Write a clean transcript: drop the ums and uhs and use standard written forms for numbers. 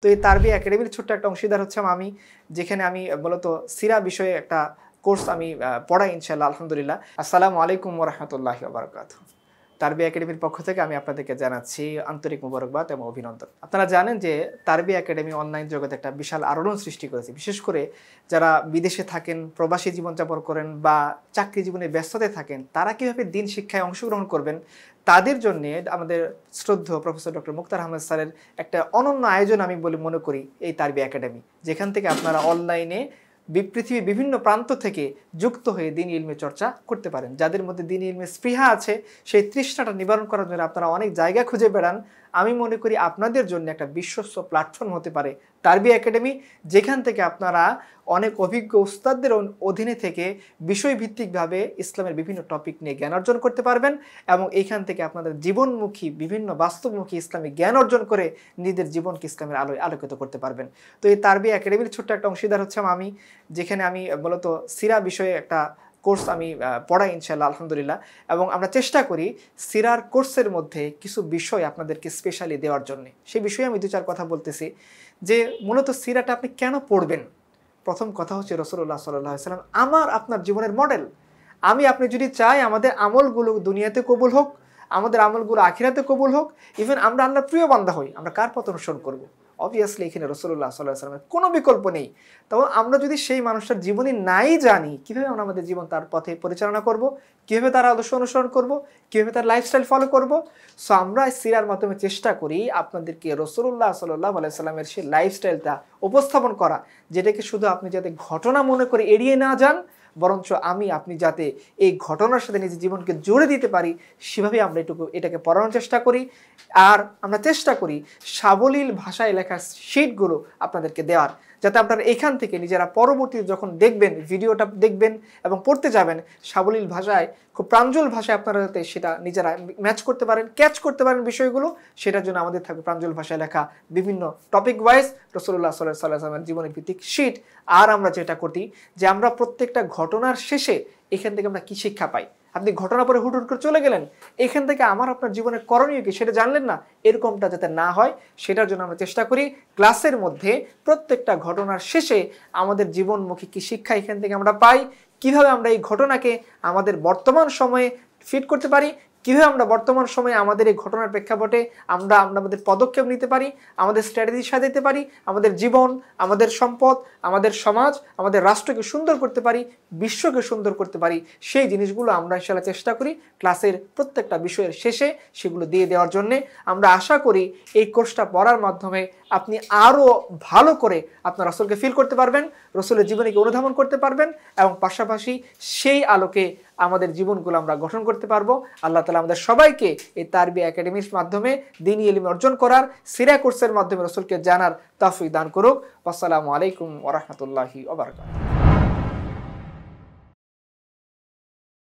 তো এই তারবিয়া একাডেমির ছোট্ট একটা অংশীদার হচ্ছি আমি, যেখানে আমি মূলত সিরা বিষয়ে একটা কোর্স আমি পড়াই ইনশাআল্লাহ আলহামদুলিল্লাহ। আসসালামু আলাইকুম ওয়া রাহমাতুল্লাহি ওয়া বারাকাতুহু। তারবিয়া একাডেমির পক্ষ থেকে আমি আপনাদেরকে জানাচ্ছি আন্তরিক মোবারকবাদ এবং অভিনন্দন। আপনারা জানেন যে তারবিয়া একাডেমি অনলাইন জগতে একটা বিশাল আলোড়ন সৃষ্টি করেছে। বিশেষ করে যারা বিদেশে থাকেন, প্রবাসী জীবনযাপন করেন বা চাকরি জীবনে ব্যস্ততায় থাকেন, তারা কিভাবে দিন শিক্ষায় অংশগ্রহণ করবেন তাদের জন্যে আমাদের শ্রদ্ধেয় প্রফেসর ডক্টর মুক্তার আহমেদ স্যারের একটা অনন্য আয়োজন আমি বলে মনে করি এই তারবিয়া একাডেমি। যেখান থেকে আপনারা অনলাইনে পৃথিবীর বিভিন্ন প্রান্ত থেকে যুক্ত হয়ে দ্বীনি ইলমে চর্চা করতে পারেন। যাদের মধ্যে দ্বীনি ইলমে স্পৃহা আছে, সেই তৃষ্ণাটা নিবারণ করার জন্য আপনারা অনেক জায়গা খুঁজে বেড়ান। আমি মনে করি আপনাদের জন্য একটা বিশ্বস্ত প্ল্যাটফর্ম হতে পারে তারবিয়া একাডেমি, যেখান থেকে আপনারা অনেক অভিজ্ঞ উস্তাদদের অধীনে থেকে বিষয়ভিত্তিকভাবে ইসলামের বিভিন্ন টপিক নিয়ে জ্ঞান অর্জন করতে পারবেন এবং এইখান থেকে আপনাদের জীবনমুখী বিভিন্ন বাস্তবমুখী ইসলামিক জ্ঞান অর্জন করে নিজেদের জীবনকে ইসলামের আলোয় আলোকিত করতে পারবেন। তো এই তারবিয়া একাডেমির ছোট্ট একটা অংশীদার হচ্ছে আমি, যেখানে আমি মূলত সিরা বিষয়ে একটা কোর্স আমি পড়াই ইনশাআল্লাহ আলহামদুলিল্লাহ। এবং আমরা চেষ্টা করি সিরার কোর্সের মধ্যে কিছু বিষয় আপনাদেরকে স্পেশালি দেওয়ার জন্য। সেই বিষয়ে আমি দু চার কথা বলতেছি যে মূলত সিরাটা আপনি কেন পড়বেন। প্রথম কথা হচ্ছে রাসূলুল্লাহ সাল্লাল্লাহু আলাইহি ওয়াসাল্লাম আমার আপনার জীবনের মডেল। আপনি যদি চাই আমাদের আমলগুলো দুনিয়াতে কবুল হোক, আমাদের আমলগুলো আখিরাতে কবুল হোক, ইভেন আমরা আল্লাহর প্রিয় বান্দা হই, আমরা কার পথ অনুসরণ করব? অবভিয়াসলি এখানে রাসূলুল্লাহ সাল্লাল্লাহু আলাইহি ওয়াসাল্লামের কোনো বিকল্প নেই। তবে আমরা যদি সেই মানুষটার জীবনী নাই জানি, কীভাবে আমরা আমাদের জীবন তার পথে পরিচালনা করব, কীভাবে তার আদর্শ অনুসরণ করব, কীভাবে তার লাইফস্টাইল ফলো করব। সো আমরা সিরার মাধ্যমে চেষ্টা করি আপনাদেরকে রাসূলুল্লাহ সাল্লাল্লাহু আলাইহি ওয়াসাল্লামের সেই লাইফস্টাইলটা উপস্থাপন করা, যেটাকে শুধু আপনি যাতে ঘটনা মনে করে এড়িয়ে না যান, বরঞ্চ আপনি যাতে এই ঘটনার সাথে নিজের জীবনকে জুড়ে দিতে পারি, সেভাবে আমরা এটাকে পড়ানোর চেষ্টা করি। আর আমরা চেষ্টা করি সাবলীল ভাষায় লেখা শিটগুলো আপনাদেরকে দেওয়ার, যাতে আপনারা এখান থেকে নিজেরা পরবর্তীতে যখন দেখবেন, ভিডিওটা দেখবেন এবং পড়তে যাবেন, সাবলীল ভাষায় খুব প্রাঞ্জল ভাষায় আপনারা যাতে সেটা নিজেরা ম্যাচ করতে পারেন, ক্যাচ করতে পারেন বিষয়গুলো, সেটার জন্য আমাদের থাকবে প্রাঞ্জল ভাষায় লেখা বিভিন্ন টপিক ওয়াইজ রাসূলুল্লাহ সাল্লাল্লাহু আলাইহি ওয়াসাল্লামের জীবনের ভিত্তিক শিট। আর আমরা যেটা করি যে আমরা প্রত্যেকটা ঘটনার শেষে এখান থেকে আমরা কি শিক্ষা পাই। আপনি ঘটনা পরে হুট করে চলে গেলেন, এখান থেকে আমার আপনার জীবনের করণীয় কি সেটা জানলেন না, এরকমটা যাতে না হয় সেটার জন্য আমরা চেষ্টা করি ক্লাসের মধ্যে প্রত্যেকটা ঘটনার শেষে আমাদের জীবনমুখী কি শিক্ষা এখান থেকে আমরা পাই, কিভাবে আমরা এই ঘটনাকে আমাদের বর্তমান সময়ে ফিট করতে পারি, কীভাবে আমরা বর্তমান সময়ে আমাদের এই ঘটনার প্রেক্ষাপটে আমরা আমাদের পদক্ষেপ নিতে পারি, আমাদের স্ট্র্যাটেজি সাজাতে পারি, আমাদের জীবন, আমাদের সম্পদ, আমাদের সমাজ, আমাদের রাষ্ট্রকে সুন্দর করতে পারি, বিশ্বকে সুন্দর করতে পারি, সেই জিনিসগুলো আমরা ইনশাআল্লাহ চেষ্টা করি ক্লাসের প্রত্যেকটা বিষয়ের শেষে সেগুলো দিয়ে দেওয়ার জন্যে। আমরা আশা করি এই কোর্সটা পড়ার মাধ্যমে আপনি আরও ভালো করে আপনার রাসূলকে ফিল করতে পারবেন, রাসূলের জীবনীকে অনুধাবন করতে পারবেন এবং পাশাপাশি সেই আলোকে আমাদের জীবনগুলো আমরা গঠন করতে পারবো। আল্লাহ তাআলা আমাদের সবাইকে এই তারবিয়া একাডেমির মাধ্যমে দ্বীনি ইলম অর্জন করার, সিরা কোর্সের মাধ্যমে রাসূলকে জানার তৌফিক দান করুক। আসসালামু আলাইকুম ওয়া রাহমাতুল্লাহি ওয়া বারাকাতুহু।